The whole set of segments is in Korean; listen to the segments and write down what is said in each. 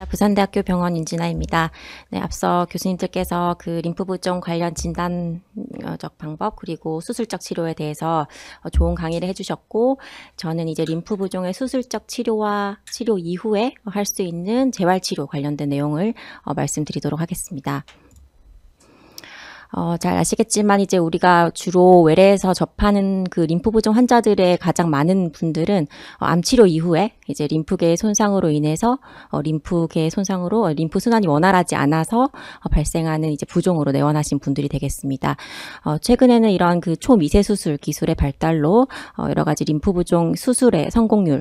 부산대학교 병원 윤진아입니다. 네, 앞서 교수님들께서 그 림프 부종 관련 진단적 방법 그리고 수술적 치료에 대해서 좋은 강의를 해주셨고, 저는 이제 림프 부종의 수술적 치료와 치료 이후에 할 수 있는 재활치료 관련된 내용을 말씀드리도록 하겠습니다. 잘 아시겠지만 이제 우리가 주로 외래에서 접하는 그 림프 부종 환자들의 가장 많은 분들은 암치료 이후에 이제 림프계의 손상으로 인해서 림프계의 손상으로 림프 순환이 원활하지 않아서 발생하는 이제 부종으로 내원하신 분들이 되겠습니다. 최근에는 이런 그 초미세 수술 기술의 발달로 여러 가지 림프 부종 수술의 성공률이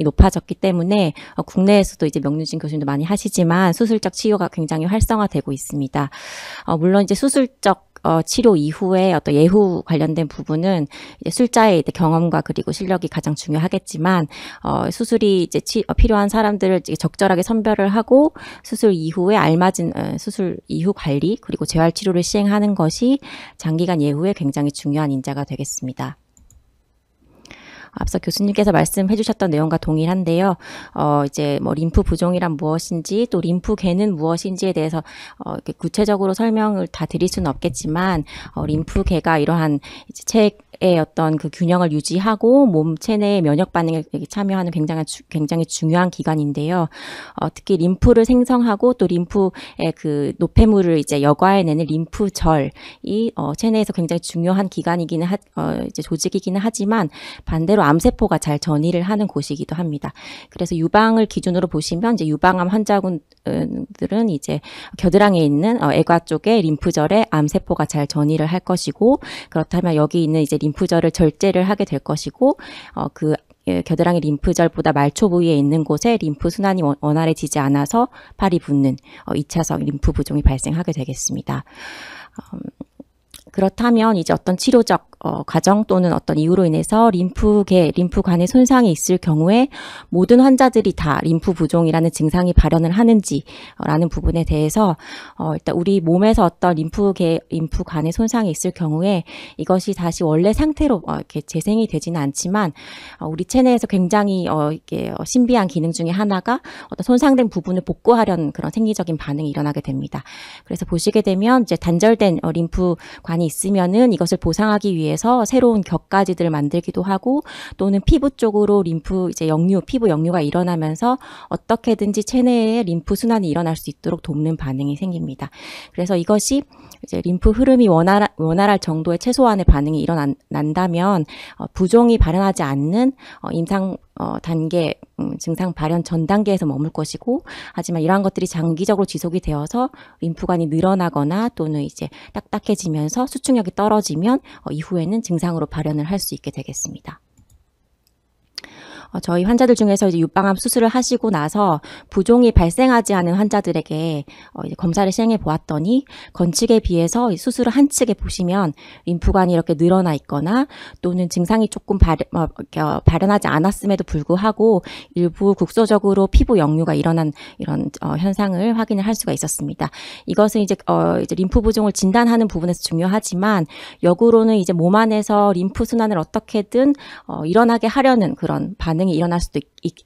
높아졌기 때문에 국내에서도 이제 명륜진 교수님도 많이 하시지만 수술적 치료가 굉장히 활성화되고 있습니다. 물론 이제 수술적 치료 이후에 어떤 예후 관련된 부분은 이제 술자의 경험과 그리고 실력이 가장 중요하겠지만, 수술이 이제 필요한 사람들을 이제 적절하게 선별을 하고 수술 이후에 알맞은 수술 이후 관리 그리고 재활 치료를 시행하는 것이 장기간 예후에 굉장히 중요한 인자가 되겠습니다. 앞서 교수님께서 말씀해 주셨던 내용과 동일한데요. 이제 뭐 림프 부종이란 무엇인지 또 림프계는 무엇인지에 대해서 이렇게 구체적으로 설명을 다 드릴 수는 없겠지만, 림프계가 이러한 이제 체의 어떤 그 균형을 유지하고 몸 체내의 면역 반응에 참여하는 굉장히 중요한 기관인데요. 특히 림프를 생성하고 또 림프의 그 노폐물을 이제 여과해내는 림프절이 체내에서 굉장히 중요한 기관이기는 이제 조직이기는 하지만 반대로 암세포가 잘 전이를 하는 곳이기도 합니다. 그래서 유방을 기준으로 보시면 이제 유방암 환자분들은 이제 겨드랑이에 있는 애과 쪽에 림프절에 암세포가 잘 전이를 할 것이고, 그렇다면 여기 있는 이제 림프절을 절제를 하게 될 것이고, 그 겨드랑이 림프절보다 말초 부위에 있는 곳에 림프 순환이 원활해지지 않아서 팔이 붓는 2차성 림프 부종이 발생하게 되겠습니다. 그렇다면 이제 어떤 치료적 과정 또는 어떤 이유로 인해서 림프관에 손상이 있을 경우에 모든 환자들이 다 림프 부종이라는 증상이 발현을 하는지라는 부분에 대해서 일단 우리 몸에서 어떤 림프관에 손상이 있을 경우에 이것이 다시 원래 상태로 이렇게 재생이 되지는 않지만, 우리 체내에서 굉장히 이렇게 신비한 기능 중에 하나가 어떤 손상된 부분을 복구하려는 그런 생리적인 반응이 일어나게 됩니다. 그래서 보시게 되면 이제 단절된 림프관이 있으면은 이것을 보상하기 위해서 새로운 격가지들을 만들기도 하고, 또는 피부 쪽으로 피부 역류가 일어나면서 어떻게든지 체내에 림프 순환이 일어날 수 있도록 돕는 반응이 생깁니다. 그래서 이것이 이제 림프 흐름이 원활할 정도의 최소한의 반응이 일어난다면 부종이 발현하지 않는 임상 단계, 증상 발현 전 단계에서 머물 것이고, 하지만 이러한 것들이 장기적으로 지속이 되어서 림프관이 늘어나거나 또는 이제 딱딱해지면서 수축력이 떨어지면 이후에는 증상으로 발현을 할 수 있게 되겠습니다. 저희 환자들 중에서 이제 유방암 수술을 하시고 나서 부종이 발생하지 않은 환자들에게 이제 검사를 시행해 보았더니, 건측에 비해서 수술을 한 측에 보시면 림프관이 이렇게 늘어나 있거나 또는 증상이 조금 발현하지 않았음에도 불구하고 일부 국소적으로 피부 역류가 일어난 이런 현상을 확인을 할 수가 있었습니다. 이것은 이제 림프 부종을 진단하는 부분에서 중요하지만, 역으로는 이제 몸 안에서 림프 순환을 어떻게든 일어나게 하려는 그런 반응이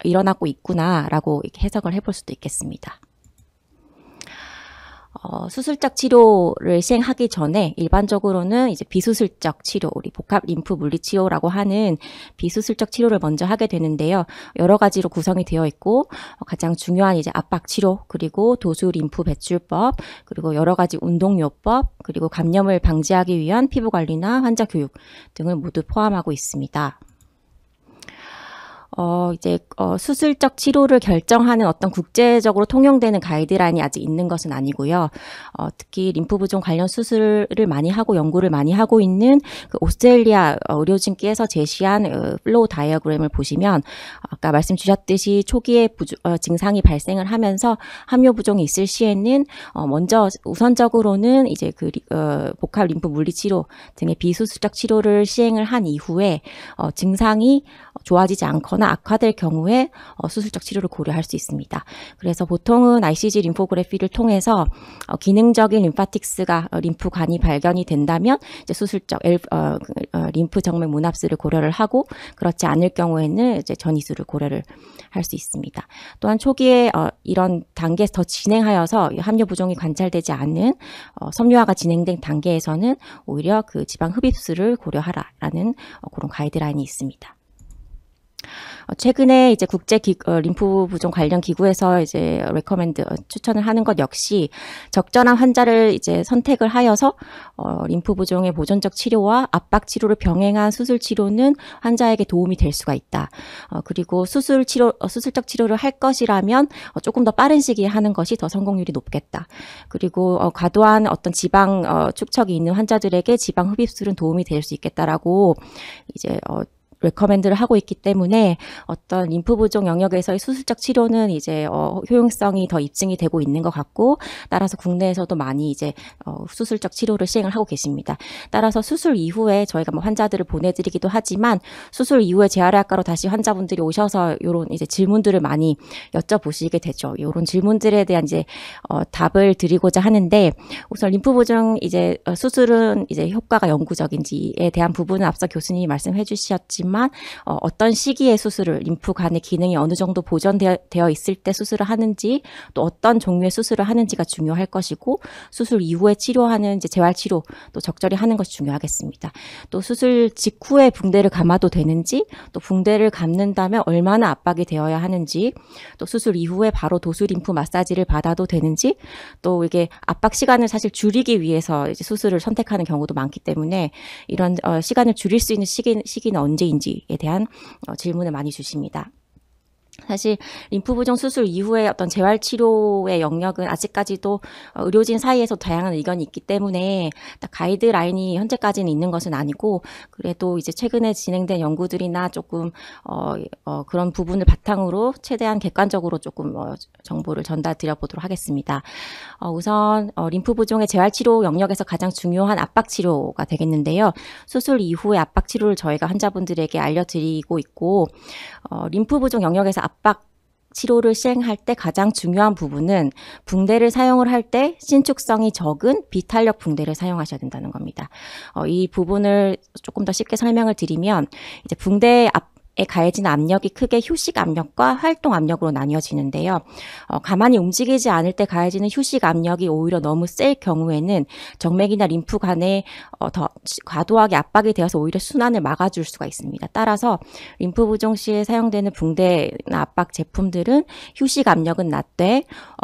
일어나고 있구나라고 해석을 해볼 수도 있겠습니다. 수술적 치료를 시행하기 전에 일반적으로는 이제 비수술적 치료, 우리 복합 림프 물리 치료라고 하는 비수술적 치료를 먼저 하게 되는데요. 여러 가지로 구성이 되어 있고, 가장 중요한 이제 압박 치료, 그리고 도수 림프 배출법, 그리고 여러 가지 운동요법, 그리고 감염을 방지하기 위한 피부 관리나 환자 교육 등을 모두 포함하고 있습니다. 수술적 치료를 결정하는 어떤 국제적으로 통용되는 가이드라인이 아직 있는 것은 아니고요. 특히 림프 부종 관련 수술을 많이 하고 연구를 많이 하고 있는 그 오스트레일리아 의료진께서 제시한 플로우 다이어그램을 보시면, 아까 말씀 주셨듯이 초기에 증상이 발생을 하면서 함유 부종이 있을 시에는 우선적으로는 이제 복합 림프 물리 치료 등의 비수술적 치료를 시행을 한 이후에 증상이 좋아지지 않거나 상태가 악화될 경우에 수술적 치료를 고려할 수 있습니다. 그래서 보통은 ICG 림포그래피를 통해서 기능적인 림파틱스가 림프관이 발견이 된다면 이제 수술적 림프 정맥 문합술을 고려를 하고, 그렇지 않을 경우에는 이제 전이술을 고려를 할 수 있습니다. 또한 초기에 이런 단계에서 더 진행하여서 함유 부종이 관찰되지 않는 섬유화가 진행된 단계에서는 오히려 그 지방 흡입술을 고려하라라는 그런 가이드라인이 있습니다. 최근에 이제 국제 림프 부종 관련 기구에서 이제 레커멘드 추천을 하는 것 역시 적절한 환자를 이제 선택을 하여서 림프 부종의 보존적 치료와 압박 치료를 병행한 수술 치료는 환자에게 도움이 될 수가 있다. 그리고 수술적 치료를 할 것이라면 조금 더 빠른 시기에 하는 것이 더 성공률이 높겠다. 그리고 과도한 어떤 지방 축척이 있는 환자들에게 지방 흡입술은 도움이 될 수 있겠다라고 이제 레커멘드를 하고 있기 때문에 어떤 림프 부종 영역에서의 수술적 치료는 이제 효용성이 더 입증이 되고 있는 것 같고, 따라서 국내에서도 많이 이제 수술적 치료를 시행을 하고 계십니다. 따라서 수술 이후에 저희가 뭐 환자들을 보내드리기도 하지만 수술 이후에 재활의학과로 다시 환자분들이 오셔서 이런 이제 질문들을 많이 여쭤보시게 되죠. 이런 질문들에 대한 이제 답을 드리고자 하는데, 우선 림프 부종 이제 수술은 이제 효과가 영구적인지에 대한 부분은 앞서 교수님이 말씀해 주셨지만 어떤 시기에 수술을, 림프관의 기능이 어느 정도 보존되어 있을 때 수술을 하는지, 또 어떤 종류의 수술을 하는지가 중요할 것이고, 수술 이후에 치료하는 이제 재활치료 또 적절히 하는 것이 중요하겠습니다. 또 수술 직후에 붕대를 감아도 되는지, 또 붕대를 감는다면 얼마나 압박이 되어야 하는지, 또 수술 이후에 바로 도수 림프 마사지를 받아도 되는지, 또 이게 압박 시간을 사실 줄이기 위해서 이제 수술을 선택하는 경우도 많기 때문에 이런 시간을 줄일 수 있는 시기는 언제인지에 대한 질문을 많이 주십니다. 사실 림프 부종 수술 이후에 어떤 재활 치료의 영역은 아직까지도 의료진 사이에서 다양한 의견이 있기 때문에 딱 가이드라인이 현재까지는 있는 것은 아니고, 그래도 이제 최근에 진행된 연구들이나 조금 그런 부분을 바탕으로 최대한 객관적으로 조금 정보를 전달드려 보도록 하겠습니다. 우선 림프 부종의 재활 치료 영역에서 가장 중요한 압박 치료가 되겠는데요. 수술 이후의 압박 치료를 저희가 환자분들에게 알려드리고 있고, 림프 부종 영역에서 압박 치료를 시행할 때 가장 중요한 부분은 붕대를 사용을 할 때 신축성이 적은 비탄력 붕대를 사용하셔야 된다는 겁니다. 이 부분을 조금 더 쉽게 설명을 드리면, 이제 붕대 에 가해지는 압력이 크게 휴식 압력과 활동 압력으로 나뉘어지는데요. 가만히 움직이지 않을 때 가해지는 휴식 압력이 오히려 너무 셀 경우에는 정맥이나 림프관에 더 과도하게 압박이 되어서 오히려 순환을 막아줄 수가 있습니다. 따라서 림프 부종 시에 사용되는 붕대나 압박 제품들은 휴식 압력은 낮되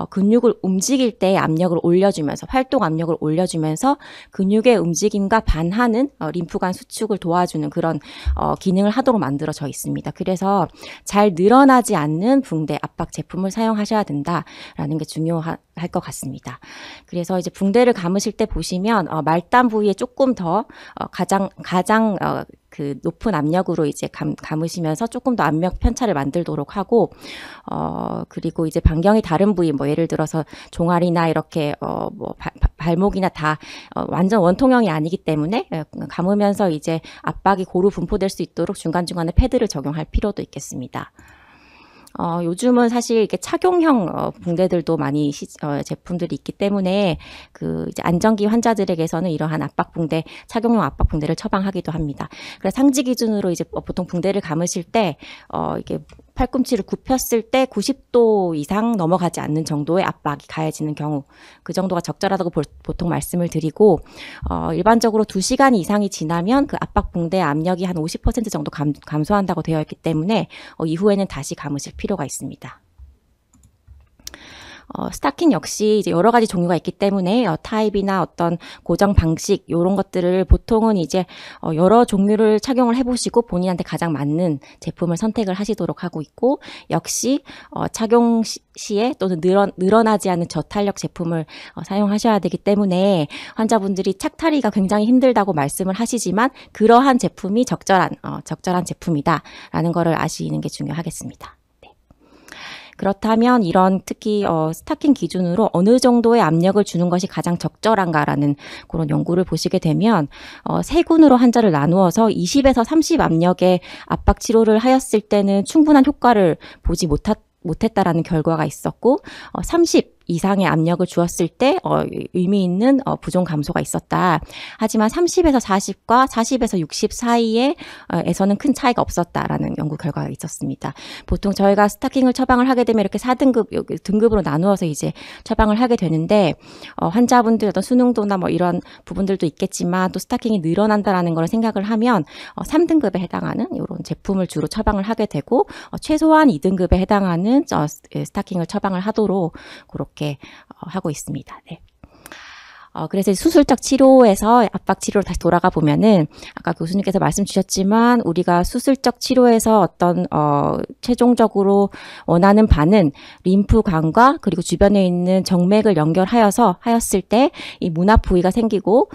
근육을 움직일 때의 압력을 올려주면서, 활동 압력을 올려주면서 근육의 움직임과 반하는 림프관 수축을 도와주는 그런 기능을 하도록 만들어져 있습니다. 그래서 잘 늘어나지 않는 붕대 압박 제품을 사용하셔야 된다라는 게 중요할 것 같습니다. 그래서 이제 붕대를 감으실 때 보시면 말단 부위에 조금 더 가장 그 높은 압력으로 이제 감으시면서 조금 더 압력 편차를 만들도록 하고, 그리고 이제 반경이 다른 부위, 뭐 예를 들어서 종아리나 이렇게 뭐 발목이나 다 완전 원통형이 아니기 때문에 감으면서 이제 압박이 고루 분포될 수 있도록 중간중간에 패드를 적용할 필요도 있겠습니다. 요즘은 사실 이렇게 착용형 붕대들도 많이 제품들이 있기 때문에 그 이제 안정기 환자들에게서는 이러한 압박 붕대, 착용용 압박 붕대를 처방하기도 합니다. 그래서 상지 기준으로 이제 보통 붕대를 감으실 때 이게 팔꿈치를 굽혔을 때 90도 이상 넘어가지 않는 정도의 압박이 가해지는 경우, 그 정도가 적절하다고 보통 말씀을 드리고, 일반적으로 2시간 이상이 지나면 그 압박 붕대의 압력이 한 50% 정도 감소한다고 되어 있기 때문에 이후에는 다시 감으실 필요가 있습니다. 스타킹 역시 이제 여러 가지 종류가 있기 때문에 타입이나 어떤 고정 방식 이런 것들을 보통은 이제 여러 종류를 착용을 해보시고 본인한테 가장 맞는 제품을 선택을 하시도록 하고 있고, 역시 착용 시에 또는 늘어나지 않는 저탄력 제품을 사용하셔야 되기 때문에 환자분들이 착탈이가 굉장히 힘들다고 말씀을 하시지만 그러한 제품이 적절한 제품이다라는 거를 아시는 게 중요하겠습니다. 그렇다면 이런 특히 스타킹 기준으로 어느 정도의 압력을 주는 것이 가장 적절한가라는 그런 연구를 보시게 되면 세 군으로 환자를 나누어서 20에서 30 압력의 압박 치료를 하였을 때는 충분한 효과를 보지 못했다라는 결과가 있었고 30 이상의 압력을 주었을 때 의미 있는 부종 감소가 있었다. 하지만 30에서 40과 40에서 60 사이에서는 큰 차이가 없었다라는 연구 결과가 있었습니다. 보통 저희가 스타킹을 처방을 하게 되면 이렇게 4등급 등급으로 나누어서 이제 처방을 하게 되는데 환자분들 어떤 수능도나 뭐 이런 부분들도 있겠지만 또 스타킹이 늘어난다라는 걸 생각을 하면 3등급에 해당하는 이런 제품을 주로 처방을 하게 되고 최소한 2등급에 해당하는 스타킹을 처방을 하도록 그렇게 하고 있습니다. 네. 그래서 수술적 치료에서 압박 치료로 다시 돌아가 보면은 아까 교수님께서 말씀 주셨지만 우리가 수술적 치료에서 어떤 최종적으로 원하는 바는 림프관과 그리고 주변에 있는 정맥을 하였을 때 이 문합 부위가 생기고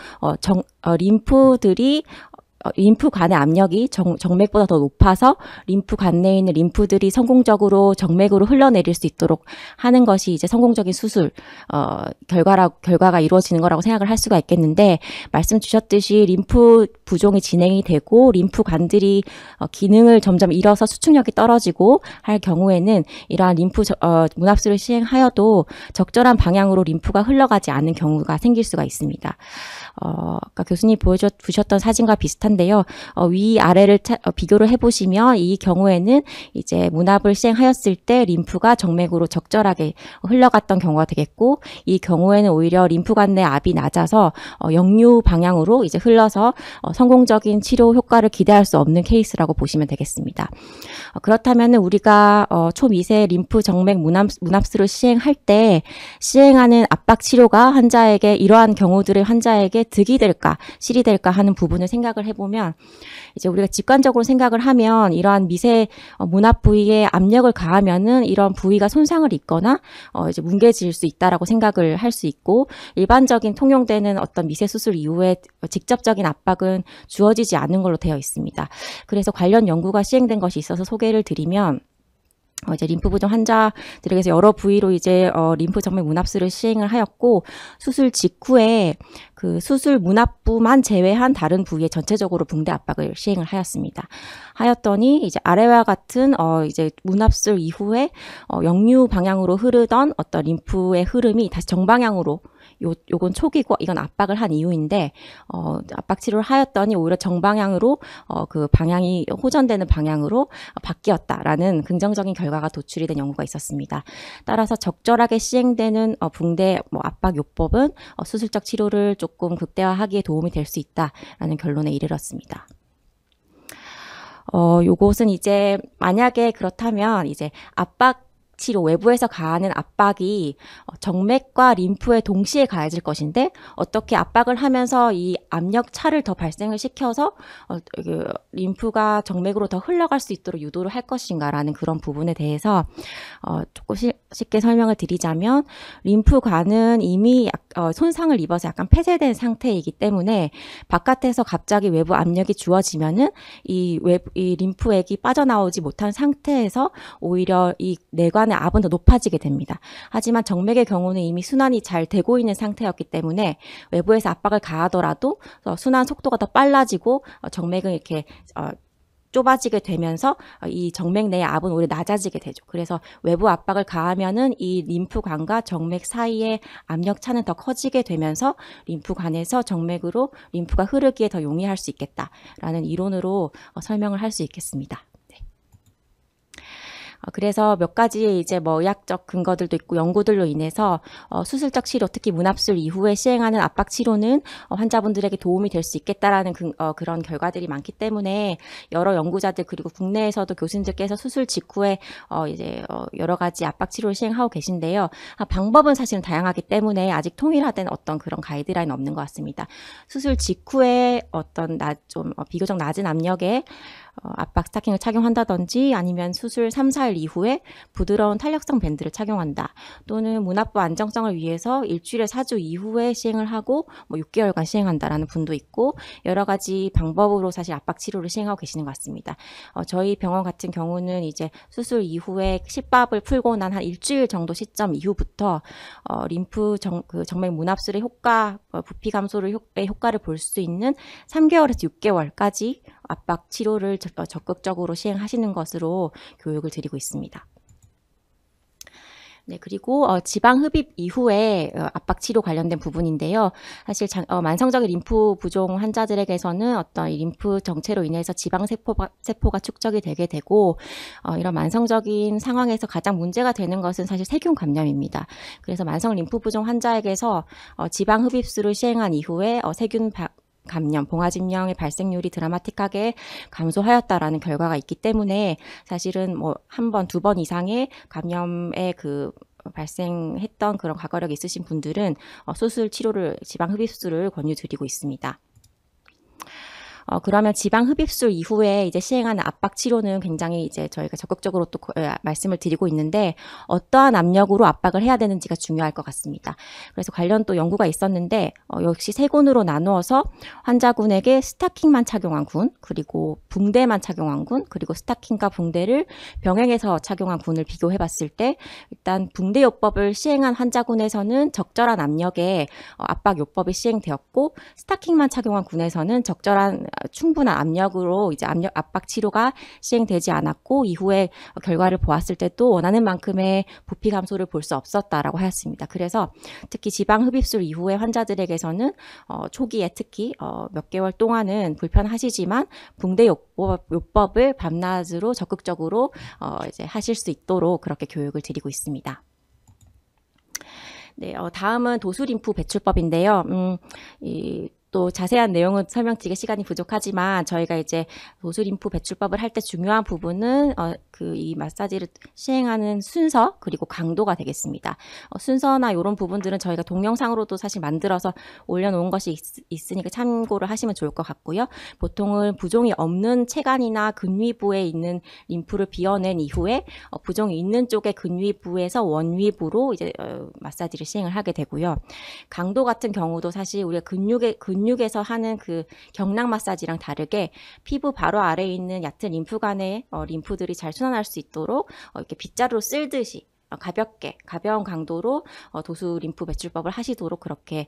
림프관의 압력이 정맥보다 더 높아서 림프관 내에 있는 림프들이 성공적으로 정맥으로 흘러내릴 수 있도록 하는 것이 이제 성공적인 수술 결과가 이루어지는 거라고 생각을 할 수가 있겠는데, 말씀 주셨듯이 림프 부종이 진행이 되고 림프관들이 기능을 점점 잃어서 수축력이 떨어지고 할 경우에는 이러한 문합술을 시행하여도 적절한 방향으로 림프가 흘러가지 않는 경우가 생길 수가 있습니다. 아까 교수님 보여주셨던 사진과 비슷한데요. 위아래를 비교를 해보시면 이 경우에는 이제 문합을 시행하였을 때 림프가 정맥으로 적절하게 흘러갔던 경우가 되겠고, 이 경우에는 오히려 림프관 내 압이 낮아서 역류 방향으로 이제 흘러서 성공적인 치료 효과를 기대할 수 없는 케이스라고 보시면 되겠습니다. 그렇다면 우리가 초미세 림프 정맥 문합술을 시행할 때 시행하는 압박 치료가 이러한 경우들의 환자에게 득이 될까 실이 될까 하는 부분을 생각을 해보면, 이제 우리가 직관적으로 생각을 하면 이러한 미세 문합 부위에 압력을 가하면은 이런 부위가 손상을 입거나 이제 뭉개질 수 있다라고 생각을 할 수 있고, 일반적인 통용되는 어떤 미세 수술 이후에 직접적인 압박은 주어지지 않는 걸로 되어 있습니다. 그래서 관련 연구가 시행된 것이 있어서 소개를 드리면, 이제 림프 부종 환자들에게서 여러 부위로 이제 림프 정맥 문합술을 시행을 하였고, 수술 직후에 그 수술 문합부만 제외한 다른 부위에 전체적으로 붕대 압박을 시행을 하였더니 이제 아래와 같은 이제 문합술 이후에 역류 방향으로 흐르던 어떤 림프의 흐름이 다시 정방향으로, 요건 초기고 이건 압박을 한 이유인데 압박 치료를 하였더니 오히려 정방향으로 그 방향이 호전되는 방향으로 바뀌었다라는 긍정적인 결과가 도출이 된 연구가 있었습니다. 따라서 적절하게 시행되는 붕대 압박 요법은 수술적 치료를 조금 극대화하기에 도움이 될 수 있다라는 결론에 이르렀습니다. 요것은 이제 만약에 그렇다면 이제 압박 치료, 외부에서 가하는 압박이 정맥과 림프에 동시에 가해질 것인데, 어떻게 압박을 하면서 이 압력 차를 더 발생을 시켜서 림프가 정맥으로 더 흘러갈 수 있도록 유도를 할 것인가라는 그런 부분에 대해서 조금 쉽게 설명을 드리자면, 림프관은 이미 손상을 입어서 약간 폐쇄된 상태이기 때문에 바깥에서 갑자기 외부 압력이 주어지면은 이 림프액이 빠져나오지 못한 상태에서 오히려 이 내관의 압은 더 높아지게 됩니다. 하지만 정맥의 경우는 이미 순환이 잘 되고 있는 상태였기 때문에 외부에서 압박을 가하더라도 순환 속도가 더 빨라지고 정맥은 이렇게 좁아지게 되면서 이 정맥 내의 압은 오히려 낮아지게 되죠. 그래서 외부 압박을 가하면은 이 림프관과 정맥 사이의 압력 차는 더 커지게 되면서 림프관에서 정맥으로 림프가 흐르기에 더 용이할 수 있겠다라는 이론으로 설명을 할 수 있겠습니다. 그래서 몇 가지 이제 의학적 근거들도 있고 연구들로 인해서 수술적 치료, 특히 문합술 이후에 시행하는 압박 치료는 환자분들에게 도움이 될 수 있겠다라는 그런 결과들이 많기 때문에 여러 연구자들 그리고 국내에서도 교수님들께서 수술 직후에 이제 여러 가지 압박 치료를 시행하고 계신데요. 방법은 사실은 다양하기 때문에 아직 통일화된 어떤 그런 가이드라인은 없는 것 같습니다. 수술 직후에 어떤 좀 비교적 낮은 압력의 압박 스타킹을 착용한다든지 아니면 수술 3, 4일 이후에 부드러운 탄력성 밴드를 착용한다. 또는 문압부 안정성을 위해서 일주일에 4주 이후에 시행을 하고 6개월간 시행한다라는 분도 있고 여러 가지 방법으로 사실 압박 치료를 시행하고 계시는 것 같습니다. 저희 병원 같은 경우는 이제 수술 이후에 십밥을 풀고 난 한 일주일 정도 시점 이후부터 림프 정맥 문합술의 효과, 부피 감소의 효과를 볼 수 있는 3개월에서 6개월까지 압박 치료를 적극적으로 시행하시는 것으로 교육을 드리고 있습니다. 네, 그리고 지방 흡입 이후에 압박 치료 관련된 부분인데요. 사실 만성적인 림프 부종 환자들에게서는 어떤 림프 정체로 인해서 지방 세포가 축적이 되게 되고 이런 만성적인 상황에서 가장 문제가 되는 것은 사실 세균 감염입니다. 그래서 만성 림프 부종 환자에게서 지방 흡입술을 시행한 이후에 세균 감염, 봉화진염의 발생률이 드라마틱하게 감소하였다라는 결과가 있기 때문에 사실은 한 번, 2번 이상의 감염의 발생했던 그런 과거력이 있으신 분들은 수술 치료를, 지방 흡입술을 권유드리고 있습니다. 그러면 지방 흡입술 이후에 이제 시행하는 압박 치료는 굉장히 이제 저희가 적극적으로 또 말씀을 드리고 있는데 어떠한 압력으로 압박을 해야 되는지가 중요할 것 같습니다. 그래서 관련 또 연구가 있었는데 역시 세 군으로 나누어서 환자군에게 스타킹만 착용한 군, 그리고 붕대만 착용한 군, 그리고 스타킹과 붕대를 병행해서 착용한 군을 비교해 봤을 때 일단 붕대 요법을 시행한 환자군에서는 적절한 압력의 압박 요법이 시행되었고 스타킹만 착용한 군에서는 적절한 충분한 압력으로 이제 압박 치료가 시행되지 않았고 이후에 결과를 보았을 때도 원하는 만큼의 부피 감소를 볼 수 없었다라고 하였습니다. 그래서 특히 지방 흡입술 이후에 환자들에게서는 초기에 특히 몇 개월 동안은 불편하시지만 붕대 요법을 밤낮으로 적극적으로 이제 하실 수 있도록 그렇게 교육을 드리고 있습니다. 네, 다음은 도수림프 배출법인데요. 또 자세한 내용은 설명드리기 시간이 부족하지만 저희가 이제 도수림프 배출법을 할 때 중요한 부분은 이 마사지를 시행하는 순서 그리고 강도가 되겠습니다. 순서나 이런 부분들은 저희가 동영상으로도 사실 만들어서 올려놓은 것이 있으니까 참고를 하시면 좋을 것 같고요. 보통은 부종이 없는 체간이나 근위부에 있는 림프를 비워낸 이후에 부종이 있는 쪽의 근위부에서 원위부로 이제 마사지를 시행을 하게 되고요. 강도 같은 경우도 사실 우리가 근육에서 하는 그 경락 마사지랑 다르게 피부 바로 아래에 있는 얕은 림프관에 림프들이 잘 순환할 수 있도록 이렇게 빗자루로 쓸듯이 가벼운 강도로 도수 림프 배출법을 하시도록 그렇게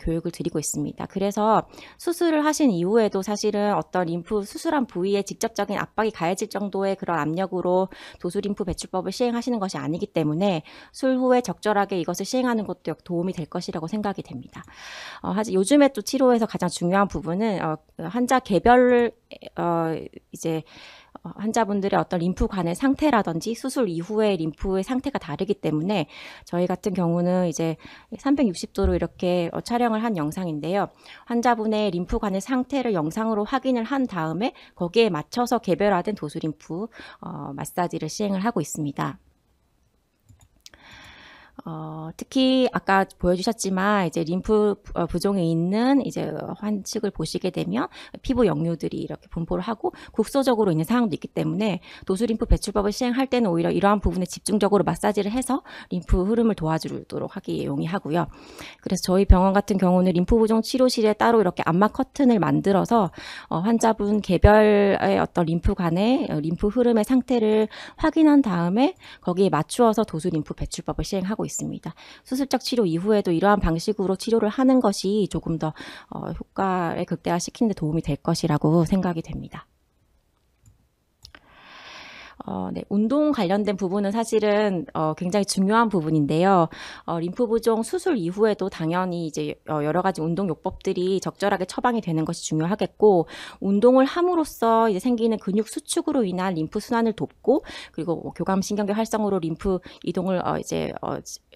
교육을 드리고 있습니다. 그래서 수술을 하신 이후에도 사실은 어떤 림프 수술한 부위에 직접적인 압박이 가해질 정도의 그런 압력으로 도수 림프 배출법을 시행하시는 것이 아니기 때문에 술 후에 적절하게 이것을 시행하는 것도 도움이 될 것이라고 생각이 됩니다. 요즘에 또 치료에서 가장 중요한 부분은 환자 개별 이제 환자분들의 어떤 림프관의 상태라든지 수술 이후의 림프의 상태가 다르기 때문에 저희 같은 경우는 이제 360도로 이렇게 촬영을 한 영상인데요. 환자분의 림프관의 상태를 영상으로 확인을 한 다음에 거기에 맞춰서 개별화된 도수림프 마사지를 시행을 하고 있습니다. 특히 아까 보여주셨지만 이제 림프 부종이 있는 이제 환측을 보시게 되면 피부 역류들이 이렇게 분포를 하고 국소적으로 있는 상황도 있기 때문에 도수림프 배출법을 시행할 때는 오히려 이러한 부분에 집중적으로 마사지를 해서 림프 흐름을 도와주도록 하기에 용이하고요. 그래서 저희 병원 같은 경우는 림프 부종 치료실에 따로 이렇게 암막 커튼을 만들어서 환자분 개별의 어떤 림프관의 림프 흐름의 상태를 확인한 다음에 거기에 맞추어서 도수림프 배출법을 시행하고 있습니다. 수술적 치료 이후에도 이러한 방식으로 치료를 하는 것이 조금 더 효과를 극대화시키는 데 도움이 될 것이라고 생각이 됩니다. 네, 운동 관련된 부분은 사실은 굉장히 중요한 부분인데요. 림프 부종 수술 이후에도 당연히 이제 여러 가지 운동 요법들이 적절하게 처방이 되는 것이 중요하겠고, 운동을 함으로써 이제 생기는 근육 수축으로 인한 림프 순환을 돕고, 그리고 교감신경계 활성으로 림프 이동을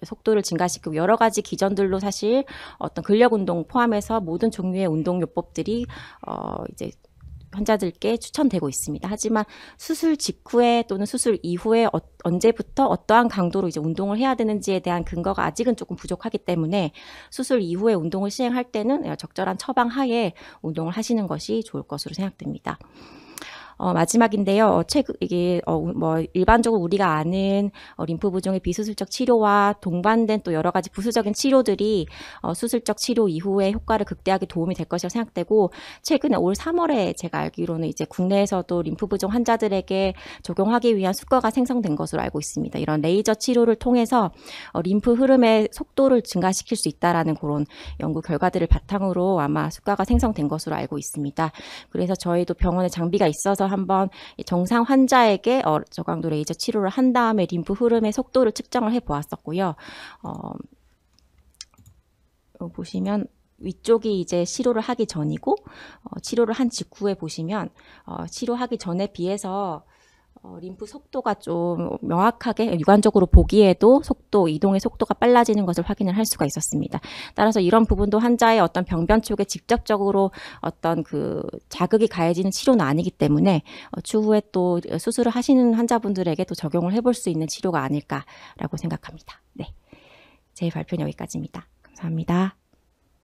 속도를 증가시키고 여러 가지 기전들로 사실 어떤 근력 운동 포함해서 모든 종류의 운동 요법들이 이제 환자들께 추천되고 있습니다. 하지만 수술 직후에 또는 수술 이후에 언제부터 어떠한 강도로 이제 운동을 해야 되는지에 대한 근거가 아직은 조금 부족하기 때문에 수술 이후에 운동을 시행할 때는 적절한 처방 하에 운동을 하시는 것이 좋을 것으로 생각됩니다. 마지막인데요. 이게 뭐 일반적으로 우리가 아는 림프 부종의 비수술적 치료와 동반된 또 여러 가지 부수적인 치료들이 수술적 치료 이후에 효과를 극대화하게 도움이 될 것이라 생각되고, 최근에 올 3월에 제가 알기로는 이제 국내에서도 림프 부종 환자들에게 적용하기 위한 수가가 생성된 것으로 알고 있습니다. 이런 레이저 치료를 통해서 림프 흐름의 속도를 증가시킬 수 있다라는 그런 연구 결과들을 바탕으로 아마 수가가 생성된 것으로 알고 있습니다. 그래서 저희도 병원에 장비가 있어서 한번 정상 환자에게 저강도 레이저 치료를 한 다음에 림프 흐름의 속도를 측정을 해 보았었고요. 보시면 위쪽이 이제 치료를 하기 전이고, 치료를 한 직후에 보시면 치료하기 전에 비해서 림프 속도가 좀 명확하게 육안적으로 보기에도 이동의 속도가 빨라지는 것을 확인을 할 수가 있었습니다. 따라서 이런 부분도 환자의 어떤 병변 쪽에 직접적으로 어떤 그 자극이 가해지는 치료는 아니기 때문에 추후에 또 수술을 하시는 환자분들에게 또 적용을 해볼 수 있는 치료가 아닐까라고 생각합니다. 네, 제 발표는 여기까지입니다. 감사합니다.